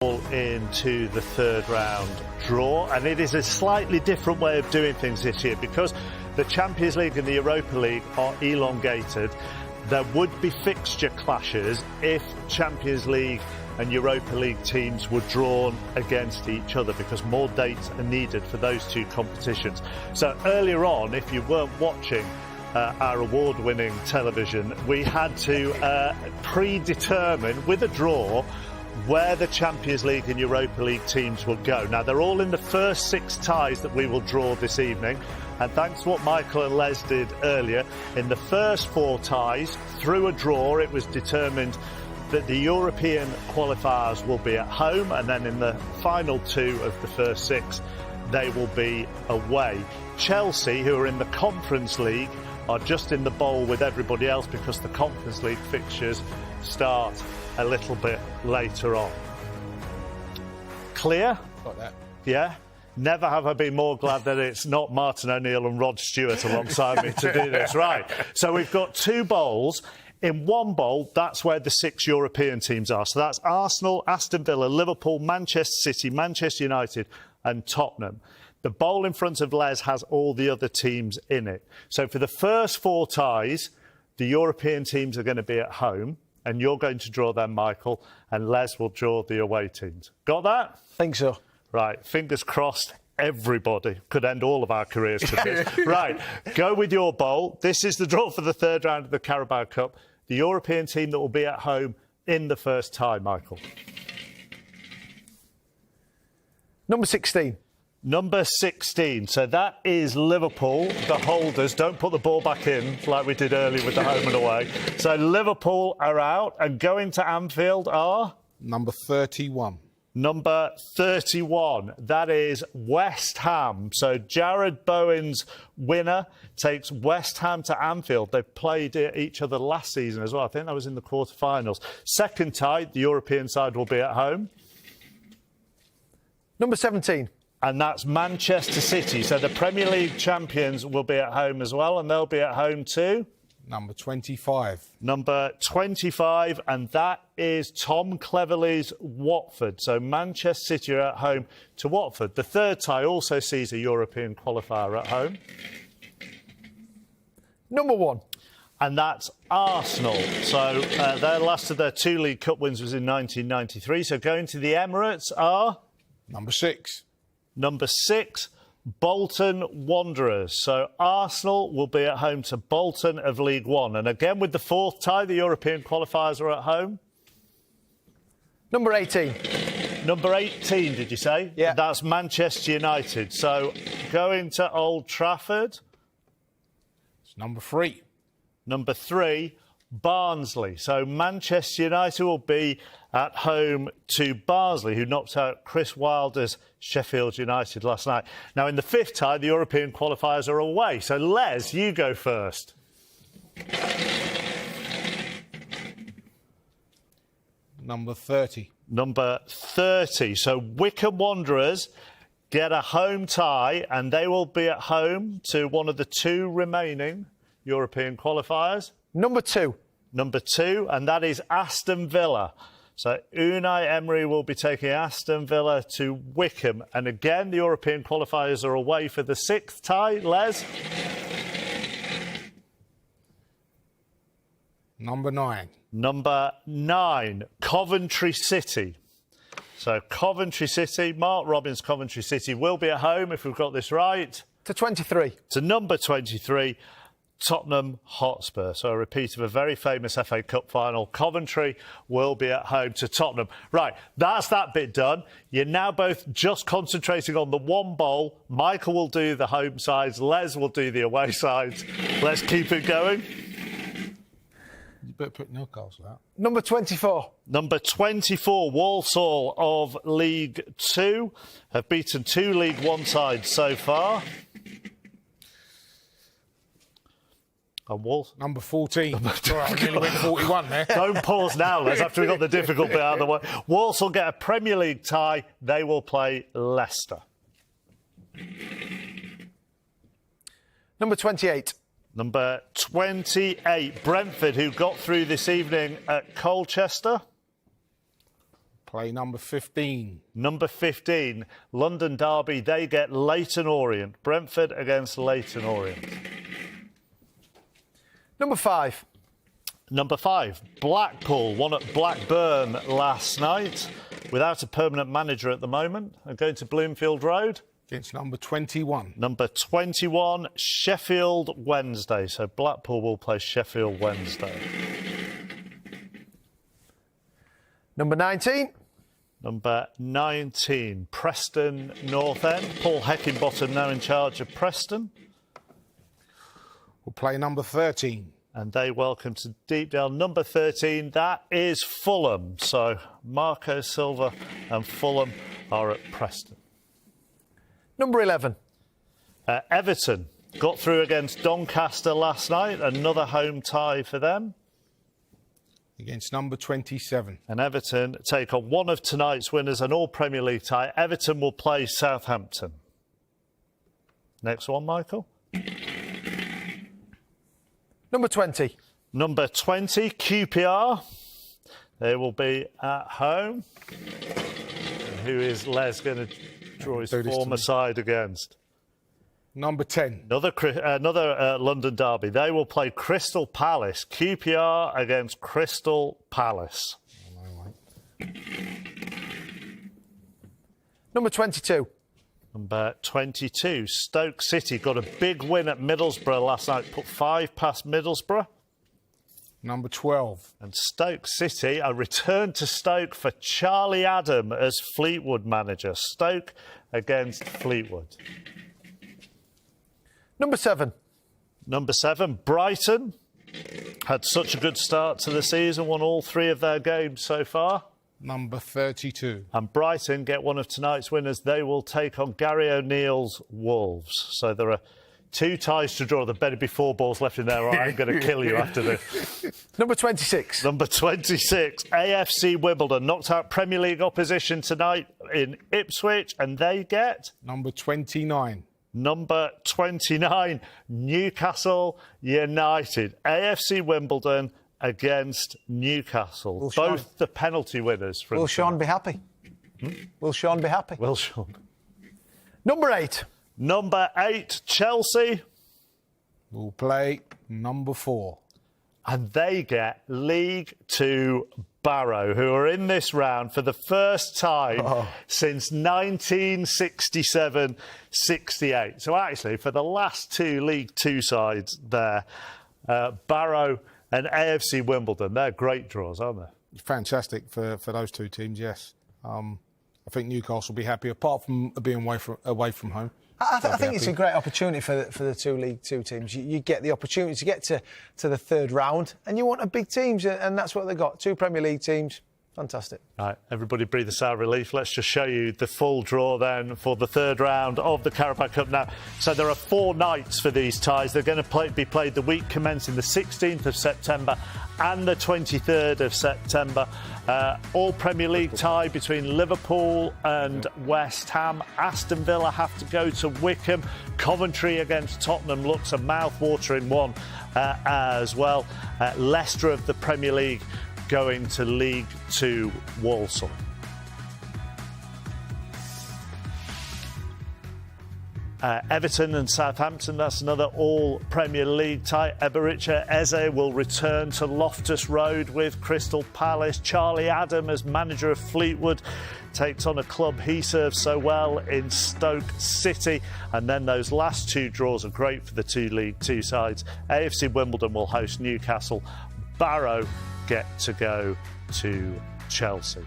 into the third round draw, and it is a slightly different way of doing things this year because the Champions League and the Europa League are elongated. There would be fixture clashes if Champions League and Europa League teams were drawn against each other because more dates are needed for those two competitions. So earlier on, if you weren't watching our award-winning television, we had to predetermine with a draw where the Champions League and Europa League teams will go. Now, they're all in the first 6 ties that we will draw this evening. And thanks to what Michael and Les did earlier, in the first 4 ties, through a draw, it was determined that the European qualifiers will be at home, and then in the final 2 of the first 6, they will be away. Chelsea, who are in the Conference League, are just in the bowl with everybody else because the Conference League fixtures start a little bit later on. Clear? Got that. Yeah? Never have I been more glad that it's not Martin O'Neill and Rod Stewart alongside me to do this. Right, so we've got 2 bowls. In one bowl, that's where the 6 European teams are. So that's Arsenal, Aston Villa, Liverpool, Manchester City, Manchester United and Tottenham. The bowl in front of Les has all the other teams in it. So for the first 4 ties, the European teams are going to be at home, and you're going to draw them, Michael, and Les will draw the away teams. Got that? Think so. Right, fingers crossed. Everybody could end all of our careers with this. Right, go with your bowl. This is the draw for the third round of the Carabao Cup. The European team that will be at home in the first tie, Michael. Number 16. Number 16. So that is Liverpool, the holders. Don't put the ball back in like we did earlier with the home and away. So Liverpool are out, and going to Anfield are? Number 31. Number 31, that is West Ham. So Jared Bowen's winner takes West Ham to Anfield. They played each other last season as well. I think that was in the quarterfinals. Second tie, the European side will be at home. Number 17. And that's Manchester City. So the Premier League champions will be at home as well, and they'll be at home too. Number 25. Number 25, and that is Tom Cleverley's Watford. So Manchester City are at home to Watford. The third tie also sees a European qualifier at home. Number 1. And that's Arsenal. So their last of their 2 League Cup wins was in 1993. So going to the Emirates are? Number 6. Number 6, Bolton Wanderers. So Arsenal will be at home to Bolton of League One. And again, with the 4th tie, the European qualifiers are at home. Number 18. Number 18, did you say? Yeah. That's Manchester United. So going to Old Trafford. It's number 3. Number 3, Barnsley. So Manchester United will be at home to Barnsley, who knocked out Chris Wilder's Sheffield United last night. Now, in the 5th tie, the European qualifiers are away. So, Les, you go first. Number 30. Number 30. So Wycombe Wanderers get a home tie, and they will be at home to one of the 2 remaining European qualifiers. Number 2. Number 2, and that is Aston Villa. So Unai Emery will be taking Aston Villa to Wycombe. And again, the European qualifiers are away for the 6th tie. Les? Number 9. Number 9, Coventry City. So Coventry City, Mark Robbins' Coventry City will be at home, if we've got this right. To 23. To number 23, Tottenham Hotspur. So a repeat of a very famous FA Cup final. Coventry will be at home to Tottenham. Right, that's that bit done. You're now both just concentrating on the one bowl. Michael will do the home sides. Les will do the away sides. Let's keep it going. You better put Newcastle out. Number 24. Number 24, Walsall of League 2 have beaten 2 League 1 sides so far. Number 14. Sorry, I nearly went 41 there. Don't pause now, Les, after we got the difficult bit out of the way. Walsall get a Premier League tie. They will play Leicester. Number 28. Number 28, Brentford, who got through this evening at Colchester. Play number 15. Number 15, London Derby, they get Leyton Orient. Brentford against Leyton Orient. Number 5. Number 5, Blackpool won at Blackburn last night without a permanent manager at the moment. Are going to Bloomfield Road. Against number 21. Number 21, Sheffield Wednesday. So Blackpool will play Sheffield Wednesday. Number 19. Number 19, Preston North End. Paul Heckingbottom now in charge of Preston. We'll play number 13. And they welcome to Deepdale. Number 13, that is Fulham. So Marco Silva and Fulham are at Preston. Number 11. Everton got through against Doncaster last night. Another home tie for them. Against number 27. And Everton take on one of tonight's winners, an all-Premier League tie. Everton will play Southampton. Next one, Michael. Number 20. Number 20, QPR. They will be at home. Who is Les going to draw his former side against? Number 10. Another London derby. They will play Crystal Palace. QPR against Crystal Palace. Number 22. Number 22, Stoke City got a big win at Middlesbrough last night. Put 5 past Middlesbrough. Number 12. And Stoke City, a return to Stoke for Charlie Adam as Fleetwood manager. Stoke against Fleetwood. Number 7. Number 7, Brighton. Had such a good start to the season, won all 3 of their games so far. Number 32. And Brighton get one of tonight's winners. They will take on Gary O'Neill's Wolves. So there are 2 ties to draw. There better be 4 balls left in there or I'm going to kill you after this. Number 26. Number 26, AFC Wimbledon. Knocked out Premier League opposition tonight in Ipswich. And they get... Number 29. Number 29, Newcastle United. AFC Wimbledon against Newcastle. Will Both Sean, the penalty winners. Will Sean be happy? Will Sean be happy? Will Sean. Number 8. Number 8, Chelsea. We'll play number 4. And they get League 2 Barrow, who are in this round for the first time since 1967-68. So actually, for the last 2 League 2 sides there, Barrow and AFC Wimbledon, they're great draws, aren't they? Fantastic for those 2 teams, yes. I think Newcastle will be happy, apart from being away from home. I think it's a great opportunity for the 2 League 2 teams. You get the opportunity to get to the 3rd round, and you want a big teams, and that's what they got. 2 Premier League teams. Fantastic. All right, everybody breathe a sigh of relief. Let's just show you the full draw then for the 3rd round of the Carabao Cup now. So there are 4 nights for these ties. They're going to be played the week commencing the 16th of September and the 23rd of September. All Premier League tie between Liverpool and West Ham. Aston Villa have to go to Wickham. Coventry against Tottenham looks a mouth-watering one as well. Leicester of the Premier League going to League 2 Walsall. Everton and Southampton, that's another all-Premier League tie. Eberechi Eze will return to Loftus Road with Crystal Palace. Charlie Adam, as manager of Fleetwood, takes on a club he served so well in Stoke City. And then those last 2 draws are great for the 2 League 2 sides. AFC Wimbledon will host Newcastle. Barrow get to go to Chelsea.